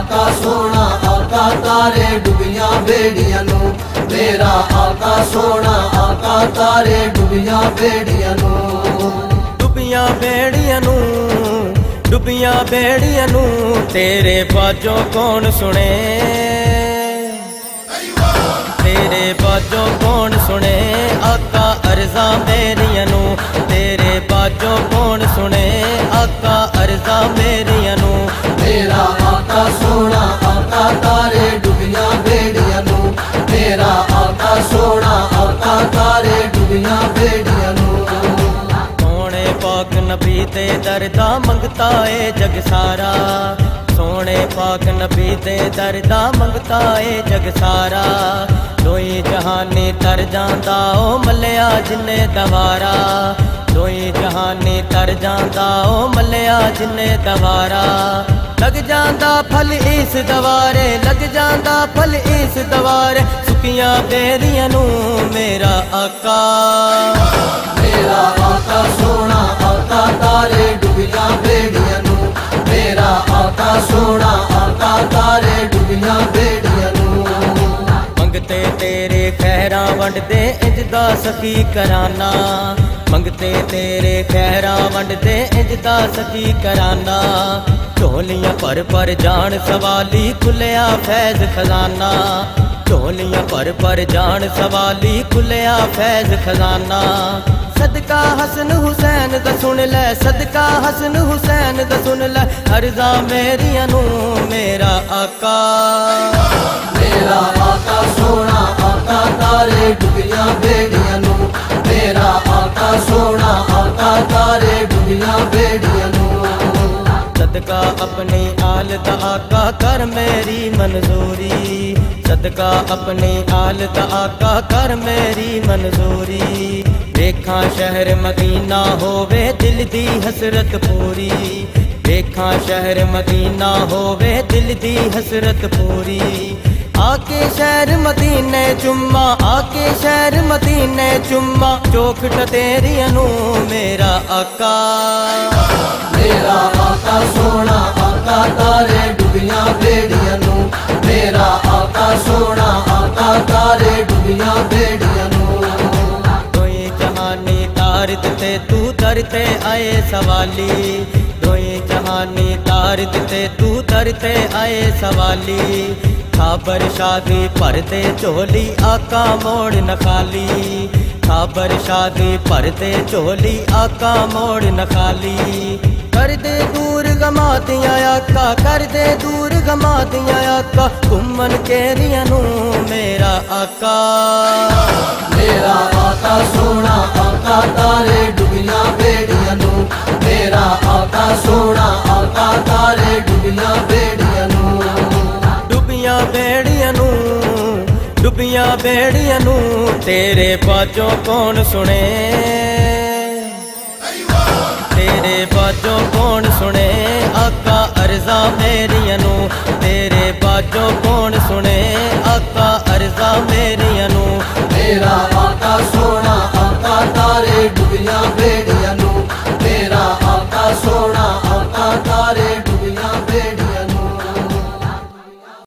आका सोना आका तारे डुबियां बेड़ियां नू, मेरा आका सोना आका तारे डुबियां बेड़ियां नू। डुबियां बेड़ियां नू, डुबियां बेड़ियां नू तेरे बाजों कौन सुने, तेरे बाजों कौन सुने आका अर्ज़ा मेरियां नू, तेरे बाजों कौन सुने आका अर्ज़ा मेरियां नू। मेरा आका सोना आका तारे डुबियां बेड़ियां नू, मेरा आका सोना आका तारे डुबियां बेड़ियां नू। सोने पाक नबी ते दरदा मंगता है जग सारा, सोने पाक नबी ते दरदा मंगता है जग सारा। दोई जहानी तर जांदा ओ मलिया जिन्ने दवारा, दोई जहानी तर जांदा ओ मलिया जिन्ने दवारा। लग जांदा फल इस दवारे, लग जांदा फल इस दवारे, सुकियां बेरियां नू मेरा आका, मेरा आका सोना आका तारे डुबियां बेड़ियां नू, मेरा आका सोना आका तारे डुबियां बेड़ियां नू। मंगते तेरे खैरा वंडदे इंजदा सखी कराना, मंगते तेरे खैरा वंडदे इंजदा सखी कराना। झोलियां पर जान सवाली खुलिया फैज खजाना, झोलियां पर जान सवाली खुलिया फैज खजाना। सदका हसन हुसैन दा सुन लै, सदका हसन हुसैन दा सुन लै, अर्ज़ा मेरियां नू मेरा आका, मेरा आका सोना आका तारे डुबियां बेड़ियां नू, मेरा आका सोना आका तारे डुबियां बेड़ियां नू। सदका अपनी आल दा आका कर मेरी मंजूरी, सदका अपनी आल दा आका कर मेरी मंजूरी। देखा शहर मदीना होवे दिल दी हसरत पूरी, देखा शहर मदीना होवे दिल दी हसरत पूरी। आके शहर मदीने चुम्मा, आके शहर मदीने चुम्मा, चौखट तेरियां नू मेरा आका, मेरा आका सोना आका तारे डुबियां बेड़ियां नू, मेरा आका सोना आका तारे डुबियां बेड़ियां नू। दोई जहानी तार ते तू दरते आए सवाली, दोई जहानी तार ते तू दरते आए सवाली। खाबर शादी भरते झोली आका मोड़ न खाली, खाबर शादी भरते झोली आका मोड़ न खाली। कर दे दूर गमातियां आका, कर दे दूर गमातियां आका, घुमन केरियां नू मेरा आका, मेरा आका सोना आका तारे डुबियां बेड़ियां नू, मेरा आका सोना आका तारे डुबियां बेड़ियां नू। डुबियां बेड़ियां नू, डुबियां बेड़ियां नू तेरे बाजों कौन सुने, तेरे बाजों कौन सुने आका अर्ज़ा मेरियां नू, तेरे बाजों कौन सुने आका